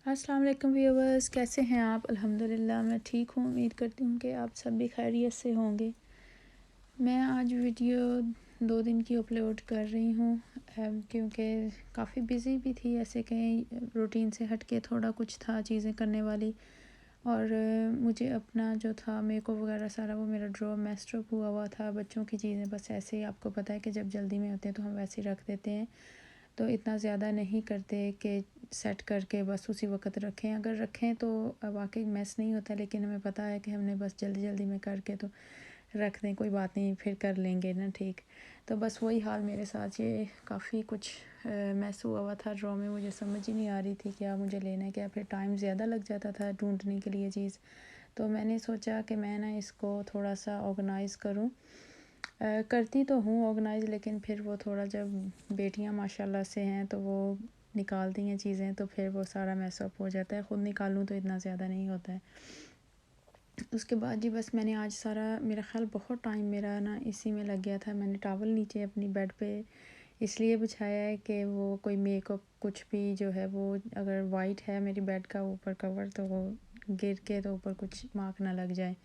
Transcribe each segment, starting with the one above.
अस्सलाम वालेकुम व्यूवर्स, कैसे हैं आप? अल्हम्दुलिल्लाह मैं ठीक हूँ। उम्मीद करती हूँ कि आप सब भी खैरियत से होंगे। मैं आज वीडियो 2 दिन की अपलोड कर रही हूँ क्योंकि काफ़ी बिज़ी भी थी, ऐसे कहीं रूटीन से हट के थोड़ा कुछ था चीज़ें करने वाली। और मुझे अपना जो था मेकअप वगैरह सारा वो मेरा ड्रॉ मेस्ड अप हुआ था। बच्चों की चीज़ें बस ऐसे ही, आपको पता है कि जब जल्दी में होते हैं तो हम वैसे ही रख देते हैं, तो इतना ज़्यादा नहीं करते कि सेट करके बस उसी वक्त रखें। अगर रखें तो वाकई मैस नहीं होता, लेकिन हमें पता है कि हमने बस जल्दी जल्दी में करके तो रख दें, कोई बात नहीं फिर कर लेंगे ना, ठीक। तो बस वही हाल मेरे साथ, ये काफ़ी कुछ मैस हुआ था ड्रॉ में। मुझे समझ ही नहीं आ रही थी क्या मुझे लेना है, क्या फिर टाइम ज़्यादा लग जाता था ढूंढने के लिए चीज़। तो मैंने सोचा कि मैं ना इसको थोड़ा सा ऑर्गेनाइज़ करूँ। करती तो हूँ ऑर्गेनाइज़, लेकिन फिर वो थोड़ा, जब बेटियाँ माशाल्लाह से हैं तो वो निकालती हैं चीज़ें तो फिर वो सारा मैसअप हो जाता है। ख़ुद निकालूँ तो इतना ज़्यादा नहीं होता है। उसके बाद जी बस मैंने आज सारा, मेरा ख़्याल बहुत टाइम मेरा ना इसी में लग गया था। मैंने टॉवल नीचे अपनी बेड पे इसलिए बिछाया है कि वो कोई मेकअप कुछ भी जो है वो, अगर वाइट है मेरी बेड का ऊपर कवर, तो वो गिर के तो ऊपर कुछ मार्क ना लग जाए।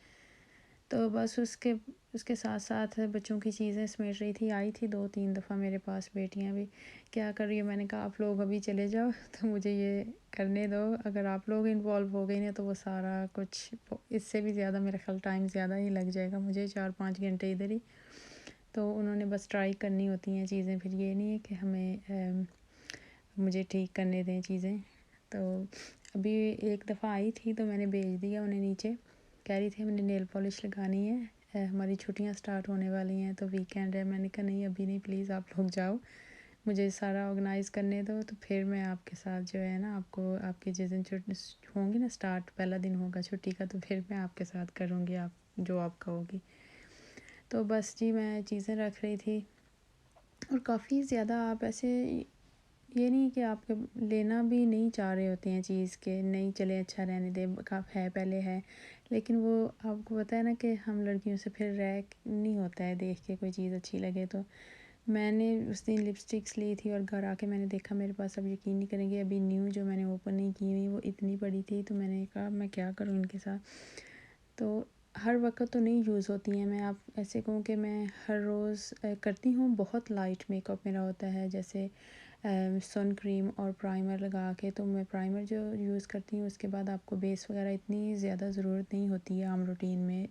तो बस उसके साथ साथ बच्चों की चीज़ें समेट रही थी। आई थी 2-3 दफ़ा मेरे पास बेटियां भी, क्या कर रही हो? मैंने कहा आप लोग अभी चले जाओ तो मुझे ये करने दो। अगर आप लोग इन्वॉल्व हो गए ना तो वो सारा कुछ, इससे भी ज़्यादा मेरा ख्याल टाइम ज़्यादा ही लग जाएगा मुझे, 4-5 घंटे इधर ही। तो उन्होंने बस ट्राई करनी होती हैं चीज़ें, फिर ये नहीं है कि हमें मुझे ठीक करने दें चीज़ें। तो अभी एक दफ़ा आई थी तो मैंने भेज दिया उन्हें नीचे। कह रही थी हमने नेल पॉलिश लगानी है, हमारी छुट्टियां स्टार्ट होने वाली हैं तो वीकेंड है। मैंने कहा नहीं अभी नहीं, प्लीज़ आप लोग जाओ, मुझे सारा ऑर्गेनाइज़ करने दो, तो फिर मैं आपके साथ जो है ना, आपको आपके जिस दिन छुट्टी होंगी ना, स्टार्ट पहला दिन होगा छुट्टी का, तो फिर मैं आपके साथ करूँगी आप जो आप कहोगी। तो बस जी मैं चीज़ें रख रही थी, और काफ़ी ज़्यादा आप ऐसे, ये नहीं कि आप लेना भी नहीं चाह रहे होते हैं चीज़ के, नहीं चले अच्छा रहने दें, कब है पहले है, लेकिन वो आपको पता है ना कि हम लड़कियों से फिर रह नहीं होता है, देख के कोई चीज़ अच्छी लगे। तो मैंने उस दिन लिपस्टिक्स ली थी और घर आके मैंने देखा मेरे पास, अब यकीन नहीं करेंगे, अभी न्यू जो मैंने ओपन नहीं की हुई वो इतनी बड़ी थी। तो मैंने कहा मैं क्या करूँ इनके साथ। तो हर वक्त तो नहीं यूज़ होती हैं। मैं आप ऐसे कहूँ कि मैं हर रोज़ करती हूँ, बहुत लाइट मेकअप मेरा होता है, जैसे सन क्रीम और प्राइमर लगा के। तो मैं प्राइमर जो यूज़ करती हूँ, उसके बाद आपको बेस वगैरह इतनी ज़्यादा ज़रूरत नहीं होती है आम रूटीन में।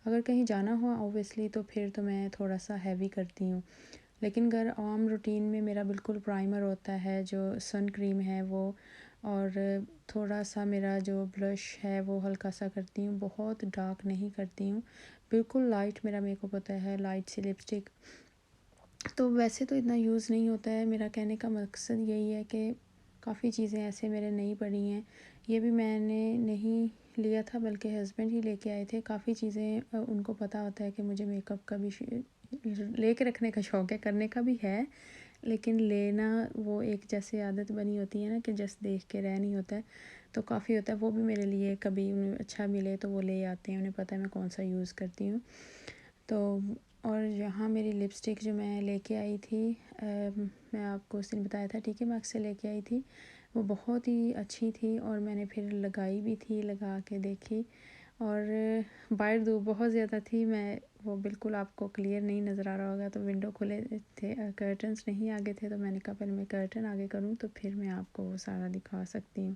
अगर कहीं जाना हो ऑब्वियसली तो फिर तो मैं थोड़ा सा हैवी करती हूँ, लेकिन अगर आम रूटीन में मेरा बिल्कुल प्राइमर होता है, जो सन क्रीम है वो, और थोड़ा सा मेरा जो ब्लश है वो हल्का सा करती हूँ, बहुत डार्क नहीं करती हूँ, बिल्कुल लाइट मेरा मेकअप होता है, लाइट सी लिपस्टिक। तो वैसे तो इतना यूज़ नहीं होता है। मेरा कहने का मकसद यही है कि काफ़ी चीज़ें ऐसे मेरे नहीं पड़ी हैं, ये भी मैंने नहीं लिया था बल्कि हस्बैंड ही लेके आए थे। काफ़ी चीज़ें उनको पता होता है कि मुझे मेकअप का भी लेके रखने का शौक़ है, करने का भी है, लेकिन लेना वो एक जैसे आदत बनी होती है ना कि जस्ट देख के रह नहीं होता है। तो काफ़ी होता है, वो भी मेरे लिए कभी उन्हें अच्छा मिले तो वो ले आते हैं, उन्हें पता है मैं कौन सा यूज़ करती हूँ। तो और यहाँ मेरी लिपस्टिक जो मैं लेके आई थी, मैं आपको उस दिन बताया था टीके मार्क से लेके आई थी, वो बहुत ही अच्छी थी और मैंने फिर लगाई भी थी, लगा के देखी। और बाहर धूप बहुत ज़्यादा थी, मैं वो बिल्कुल आपको क्लियर नहीं नज़र आ रहा होगा, तो विंडो खुले थे, कर्टन्स नहीं आगे थे, तो मैंने कहा पहले मैं कर्टन आगे करूँ तो फिर मैं आपको वो सारा दिखा सकती हूँ।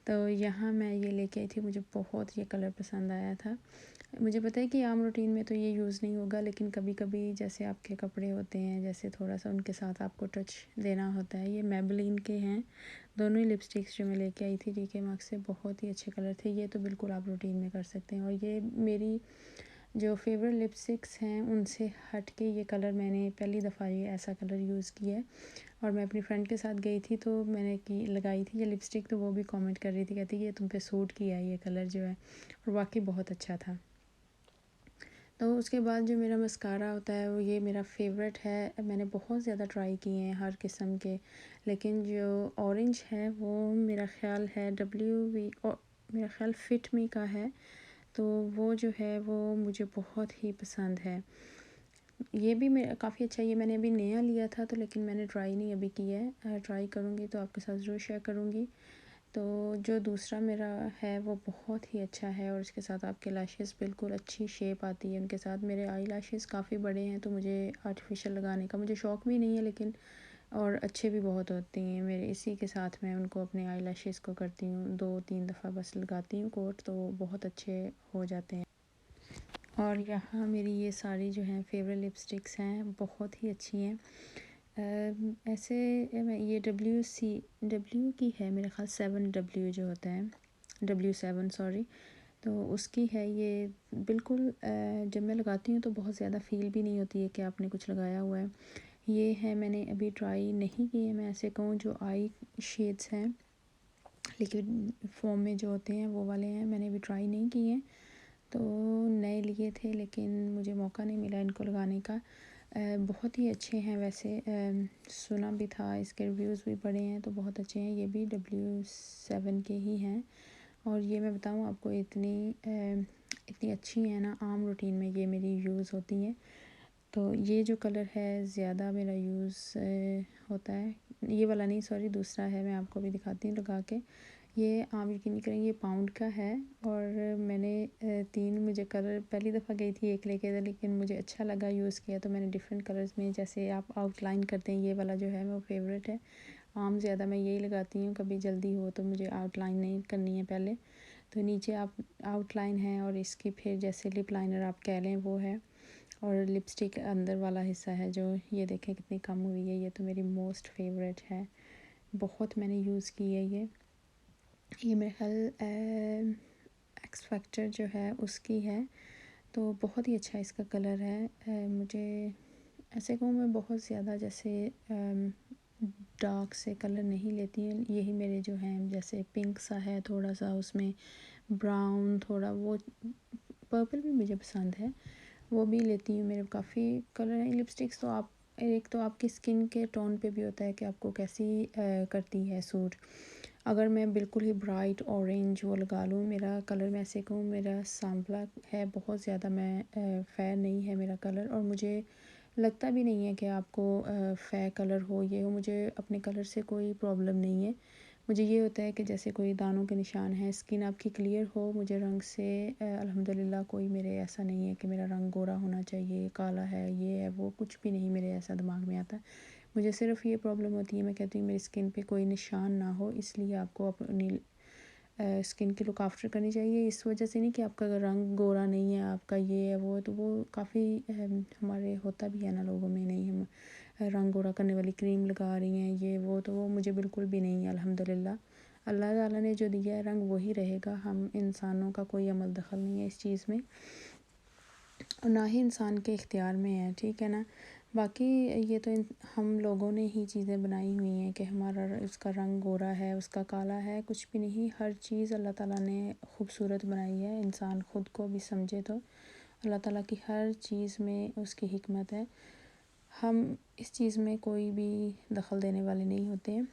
तो यहाँ मैं ये लेके आई थी, मुझे बहुत ये कलर पसंद आया था। मुझे पता है कि आम रूटीन में तो ये यूज़ नहीं होगा, लेकिन कभी कभी जैसे आपके कपड़े होते हैं, जैसे थोड़ा सा उनके साथ आपको टच देना होता है। ये मेबेलिन के हैं दोनों ही लिपस्टिक्स जो मैं लेके आई थी टीके मार्क से, बहुत ही अच्छे कलर थे। ये तो बिल्कुल आप रूटीन में कर सकते हैं, और ये मेरी जो फेवरेट लिपस्टिक्स हैं उनसे हट के ये कलर मैंने पहली दफ़ा ये ऐसा कलर यूज़ किया है। और मैं अपनी फ्रेंड के साथ गई थी तो मैंने की लगाई थी ये लिपस्टिक, तो वो भी कमेंट कर रही थी, कहती ये तुम पे सूट किया है ये कलर जो है, और वाकई बहुत अच्छा था। तो उसके बाद जो मेरा मस्कारा होता है वो ये मेरा फेवरेट है। मैंने बहुत ज़्यादा ट्राई किए हैं हर किस्म के, लेकिन जो ऑरेंज है वो मेरा ख़्याल है WV और मेरा ख़्याल फिट मी का है, तो वो जो है वो मुझे बहुत ही पसंद है। ये भी मेरा काफ़ी अच्छा, ये मैंने अभी नया लिया था तो, लेकिन मैंने ट्राई नहीं अभी किया है, ट्राई करूँगी तो आपके साथ ज़रूर शेयर करूँगी। तो जो दूसरा मेरा है वो बहुत ही अच्छा है और इसके साथ आपके लैशेस बिल्कुल अच्छी शेप आती है उनके साथ। मेरे आई लैशेस काफ़ी बड़े हैं तो मुझे आर्टिफिशियल लगाने का मुझे शौक़ भी नहीं है, लेकिन और अच्छे भी बहुत होती हैं मेरे। इसी के साथ मैं उनको अपने आई लैशेस को करती हूँ, 2-3 दफ़ा बस लगाती हूँ कोट, तो बहुत अच्छे हो जाते हैं। और यहाँ मेरी ये सारी जो हैं फेवरेट लिपस्टिक्स हैं, बहुत ही अच्छी हैं। ऐसे ये डब्ल्यू की है मेरे ख़्याल 7W जो होता है, W7 सॉरी, तो उसकी है ये। बिल्कुल जब मैं लगाती हूँ तो बहुत ज़्यादा फ़ील भी नहीं होती है कि आपने कुछ लगाया हुआ है। ये है, मैंने अभी ट्राई नहीं की है, मैं ऐसे कहूँ जो आई शेड्स हैं लिक्विड फॉर्म में जो होते हैं वो वाले हैं, मैंने अभी ट्राई नहीं किए हैं। तो नए लिए थे लेकिन मुझे मौका नहीं मिला इनको लगाने का। बहुत ही अच्छे हैं वैसे, सुना भी था, इसके रिव्यूज़ भी पढ़े हैं तो बहुत अच्छे हैं। ये भी W7 के ही हैं और ये मैं बताऊँ आपको इतनी अच्छी हैं ना, आम रूटीन में ये मेरी यूज़ होती हैं। तो ये जो कलर है ज़्यादा मेरा यूज़ होता है, ये वाला नहीं सॉरी दूसरा है, मैं आपको भी दिखाती हूँ लगा के। ये आप यकीन नहीं करेंगे, ये पाउंड का है और मैंने 3 मुझे कलर, पहली दफ़ा गई थी एक लेके था लेकिन मुझे अच्छा लगा यूज़ किया तो मैंने डिफरेंट कलर्स में, जैसे आप आउटलाइन करते हैं, ये वाला जो है वो फेवरेट है। आम ज़्यादा मैं यही लगाती हूँ, कभी जल्दी हो तो मुझे आउटलाइन नहीं करनी है पहले, तो नीचे आप आउटलाइन है और इसकी फिर जैसे लिप लाइनर आप कह लें वो है, और लिपस्टिक अंदर वाला हिस्सा है जो, ये देखें कितनी कम हुई है, ये तो मेरी मोस्ट फेवरेट है, बहुत मैंने यूज़ की है ये मेरे ख्याल एक्स फैक्टर जो है उसकी है, तो बहुत ही अच्छा इसका कलर है। मुझे ऐसे कहूँ मैं बहुत ज़्यादा जैसे डार्क से कलर नहीं लेती हूँ, यही मेरे जो हैं जैसे पिंक सा है थोड़ा सा, उसमें ब्राउन थोड़ा, वो पर्पल भी मुझे पसंद है, वो भी लेती हूँ। मेरे काफ़ी कलर हैं लिपस्टिक्स, तो आप एक तो आपकी स्किन के टोन पे भी होता है कि आपको कैसी करती है सूट। अगर मैं बिल्कुल ही ब्राइट ऑरेंज वो लगा लूँ, मेरा कलर मैं ऐसे कहूँ मेरा सांवला है बहुत ज़्यादा, मैं फेयर नहीं है मेरा कलर, और मुझे लगता भी नहीं है कि आपको फेयर कलर हो ये हो, मुझे अपने कलर से कोई प्रॉब्लम नहीं है। मुझे ये होता है कि जैसे कोई दानों के निशान हैं, स्किन आपकी क्लियर हो, मुझे रंग से अल्हम्दुलिल्लाह कोई मेरे ऐसा नहीं है कि मेरा रंग गोरा होना चाहिए, काला है, ये है वो, कुछ भी नहीं मेरे ऐसा दिमाग में आता। मुझे सिर्फ़ ये प्रॉब्लम होती है, मैं कहती हूँ मेरी स्किन पे कोई निशान ना हो, इसलिए आपको अपनी स्किन की लुक आफ्टर करनी चाहिए। इस वजह से नहीं कि आपका रंग गोरा नहीं है, आपका ये है वो है, तो वो काफ़ी हमारे होता भी है ना लोगों में, नहीं हम रंग गोरा करने वाली क्रीम लगा रही हैं ये वो, तो वो मुझे बिल्कुल भी नहीं है अल्हम्दुलिल्लाह। अल्लाह ताला ने जो दिया है रंग वही रहेगा, हम इंसानों का कोई अमल दखल नहीं है इस चीज़ में और ना ही इंसान के इख्तियार में है, ठीक है ना। बाकी ये तो हम लोगों ने ही चीज़ें बनाई हुई हैं कि हमारा उसका रंग गोरा है, उसका काला है, कुछ भी नहीं, हर चीज़ अल्लाह ताला ने खूबसूरत बनाई है, इंसान ख़ुद को भी समझे तो अल्लाह ताला की हर चीज़ में उसकी हिकमत है। हम इस चीज़ में कोई भी दखल देने वाले नहीं होते हैं।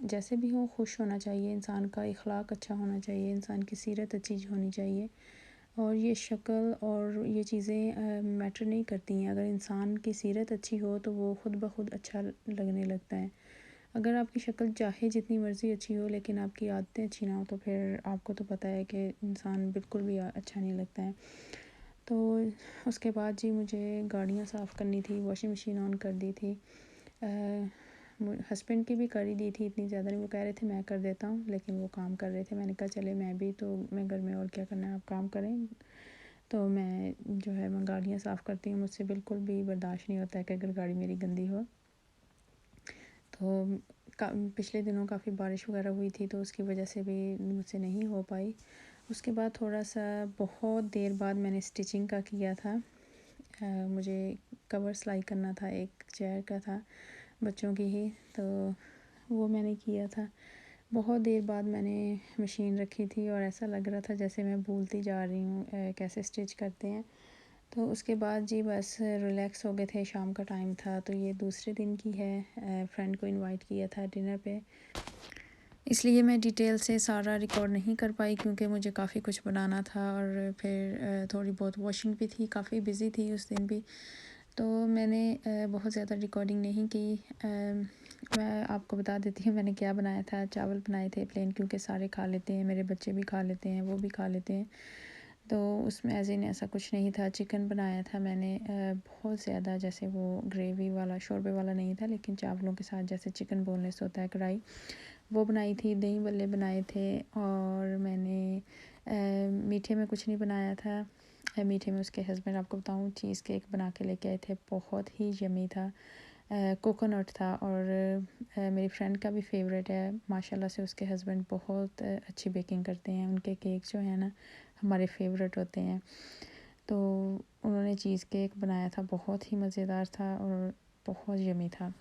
जैसे भी हो खुश होना चाहिए, इंसान का इखलाक अच्छा होना चाहिए, इंसान की सीरत अच्छी होनी चाहिए, और ये शक्ल और ये चीज़ें मैटर नहीं करती हैं। अगर इंसान की सीरत अच्छी हो तो वो ख़ुद ब खुद अच्छा लगने लगता है। अगर आपकी शक्ल चाहे जितनी मर्ज़ी अच्छी हो लेकिन आपकी आदतें अच्छी ना हो तो फिर आपको तो पता है कि इंसान बिल्कुल भी अच्छा नहीं लगता है। तो उसके बाद जी मुझे गाड़ियाँ साफ़ करनी थी, वॉशिंग मशीन ऑन कर दी थी, हस्बैंड की भी कर ही दी थी, इतनी ज़्यादा नहीं, वो कह रहे थे मैं कर देता हूँ, लेकिन वो काम कर रहे थे, मैंने कहा चले मैं भी तो, मैं घर में और क्या करना है, आप काम करें। तो मैं जो है मैं गाड़ियाँ साफ़ करती हूँ, मुझसे बिल्कुल भी बर्दाश्त नहीं होता है कि अगर गाड़ी मेरी गंदी हो। तो पिछले दिनों काफ़ी बारिश वगैरह हुई थी तो उसकी वजह से भी मुझसे नहीं हो पाई। उसके बाद थोड़ा सा बहुत देर बाद मैंने स्टिचिंग का किया था, मुझे कवर सिलाई करना था, एक चेयर का था बच्चों की ही, तो वो मैंने किया था। बहुत देर बाद मैंने मशीन रखी थी और ऐसा लग रहा था जैसे मैं भूलती जा रही हूँ कैसे स्टिच करते हैं। तो उसके बाद जी बस रिलैक्स हो गए थे, शाम का टाइम था, तो ये दूसरे दिन की है, फ्रेंड को इनवाइट किया था डिनर पे, इसलिए मैं डिटेल से सारा रिकॉर्ड नहीं कर पाई क्योंकि मुझे काफ़ी कुछ बनाना था और फिर थोड़ी बहुत वॉशिंग भी थी, काफ़ी बिज़ी थी उस दिन भी, तो मैंने बहुत ज़्यादा रिकॉर्डिंग नहीं की। मैं आपको बता देती हूँ मैंने क्या बनाया था। चावल बनाए थे प्लेन, क्योंकि सारे खा लेते हैं, मेरे बच्चे भी खा लेते हैं, वो भी खा लेते हैं, तो उसमें एज़ इन ऐसा कुछ नहीं था। चिकन बनाया था मैंने, बहुत ज़्यादा जैसे वो ग्रेवी वाला शोरबे वाला नहीं था, लेकिन चावलों के साथ जैसे चिकन बोनलेस होता है कढ़ाई, वो बनाई थी। दही बल्ले बनाए थे। और मैंने मीठे में कुछ नहीं बनाया था। मीठे में उसके हस्बैंड, आपको बताऊँ, चीज़ केक बना के लेके आए थे, बहुत ही यम्मी था। कोकोनट था, और मेरी फ्रेंड का भी फेवरेट है। माशाल्लाह से उसके हस्बैंड बहुत अच्छी बेकिंग करते हैं, उनके केक जो है ना हमारे फेवरेट होते हैं। तो उन्होंने चीज़ केक बनाया था, बहुत ही मज़ेदार था और बहुत यम्मी था।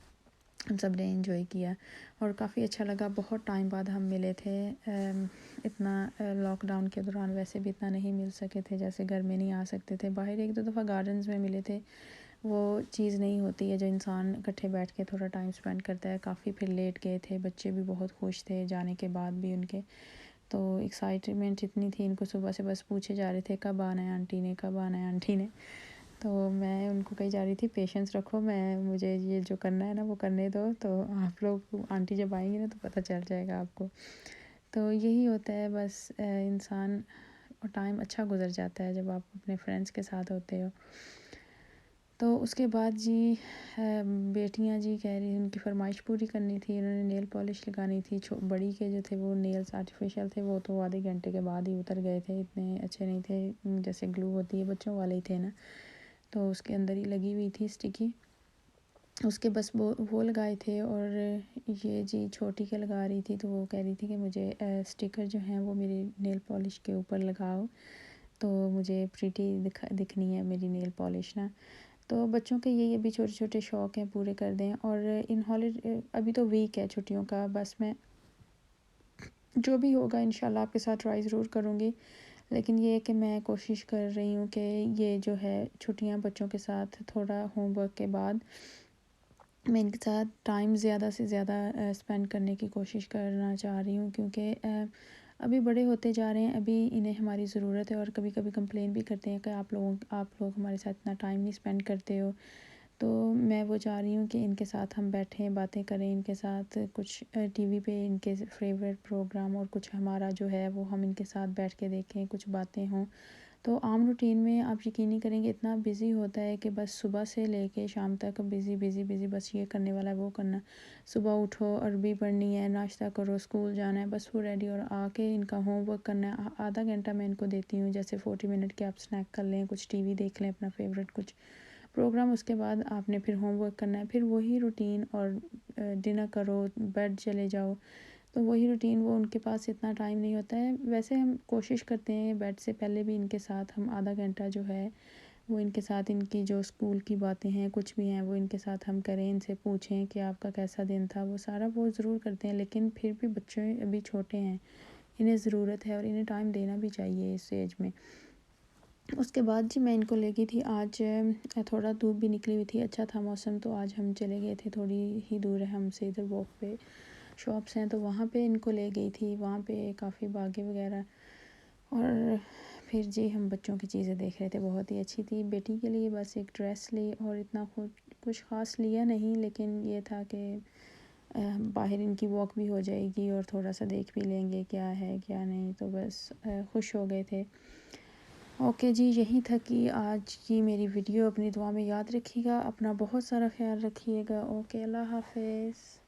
हम सब ने एंजॉय किया और काफ़ी अच्छा लगा। बहुत टाइम बाद हम मिले थे। इतना लॉकडाउन के दौरान वैसे भी इतना नहीं मिल सके थे, जैसे घर में नहीं आ सकते थे, बाहर एक दो दफ़ा गार्डन्स में मिले थे। वो चीज़ नहीं होती है जो इंसान इकट्ठे बैठ के थोड़ा टाइम स्पेंड करता है। काफ़ी फिर लेट गए थे, बच्चे भी बहुत खुश थे जाने के बाद भी उनके। तो एक्साइटमेंट इतनी थी, इनको सुबह से बस पूछे जा रहे थे कब आना है आंटी ने, कब आना है आंटी ने। तो मैं उनको कही जा रही थी पेशेंस रखो, मुझे ये जो करना है ना वो करने दो, तो आप लोग आंटी जब आएंगी ना तो पता चल जाएगा आपको। तो यही होता है बस, इंसान और टाइम अच्छा गुजर जाता है जब आप अपने फ्रेंड्स के साथ होते हो। तो उसके बाद जी बेटियां जी कह रही, उनकी फरमाइश पूरी करनी थी, उन्होंने नेल पॉलिश लगानी थी। बड़ी के जो थे वो नेल्स आर्टिफिशियल थे, वो तो आधे घंटे के बाद ही उतर गए थे, इतने अच्छे नहीं थे, जैसे ग्लू होती है बच्चों वाले ही थे ना, तो उसके अंदर ही लगी हुई थी स्टिकी, उसके बस वो लगाए थे। और ये जी छोटी के लगा रही थी, तो वो कह रही थी कि मुझे स्टिकर जो हैं वो मेरी नेल पॉलिश के ऊपर लगाओ, तो मुझे प्रीटी दिखनी है मेरी नेल पॉलिश ना। तो बच्चों के यही अभी छोटे छोटे शौक़ हैं, पूरे कर दें। और इन हॉलीडे अभी तो वीक है छुट्टियों का, बस मैं जो भी होगा इंशाल्लाह आपके साथ ट्राई ज़रूर करूँगी। लेकिन ये है कि मैं कोशिश कर रही हूँ कि ये जो है छुट्टियाँ बच्चों के साथ थोड़ा होमवर्क के बाद मैं इनके साथ टाइम ज़्यादा से ज़्यादा स्पेंड करने की कोशिश करना चाह रही हूँ, क्योंकि अभी बड़े होते जा रहे हैं, अभी इन्हें हमारी ज़रूरत है। और कभी कभी कंप्लेन भी करते हैं कि आप लोग हमारे साथ इतना टाइम नहीं स्पेंड करते हो। तो मैं वो चाह रही हूँ कि इनके साथ हम बैठें, बातें करें, इनके साथ कुछ टीवी पे इनके फेवरेट प्रोग्राम और कुछ हमारा जो है वो हम इनके साथ बैठ के देखें, कुछ बातें हों। तो आम रूटीन में आप यकीन नहीं करेंगे इतना बिज़ी होता है कि बस सुबह से लेके शाम तक बिज़ी बिज़ी बिज़ी, बस ये करने वाला है वो करना। सुबह उठो, अरबी पढ़नी है, नाश्ता करो, स्कूल जाना है, बस वो रेडी, और आके इनका होमवर्क करना है। आधा घंटा मैं इनको देती हूँ, जैसे 40 मिनट के आप स्नैक कर लें, कुछ टीवी देख लें अपना फेवरेट कुछ प्रोग्राम, उसके बाद आपने फिर होमवर्क करना है, फिर वही रूटीन। और डिनर करो, बेड चले जाओ, तो वही रूटीन। वो उनके पास इतना टाइम नहीं होता है। वैसे हम कोशिश करते हैं बेड से पहले भी इनके साथ हम आधा घंटा जो है वो इनके साथ, इनकी जो स्कूल की बातें हैं कुछ भी हैं वो इनके साथ हम करें, इनसे पूछें कि आपका कैसा दिन था, वो सारा वो ज़रूर करते हैं। लेकिन फिर भी बच्चे अभी छोटे हैं, इन्हें ज़रूरत है और इन्हें टाइम देना भी चाहिए इस एज में। उसके बाद जी मैं इनको ले गई थी आज, थोड़ा धूप भी निकली हुई थी, अच्छा था मौसम, तो आज हम चले गए थे, थोड़ी ही दूर है हमसे, इधर वॉक पे शॉप्स हैं, तो वहाँ पे इनको ले गई थी। वहाँ पे काफ़ी बागें वगैरह, और फिर जी हम बच्चों की चीज़ें देख रहे थे, बहुत ही अच्छी थी। बेटी के लिए बस एक ड्रेस ली, और इतना कुछ ख़ास लिया नहीं, लेकिन ये था कि बाहर इनकी वॉक भी हो जाएगी और थोड़ा सा देख भी लेंगे क्या है क्या नहीं, तो बस खुश हो गए थे। ओके जी, यही था कि आज की मेरी वीडियो। अपनी दुआ में याद रखिएगा, अपना बहुत सारा ख्याल रखिएगा। ओके, अल्लाह हाफ़िज़।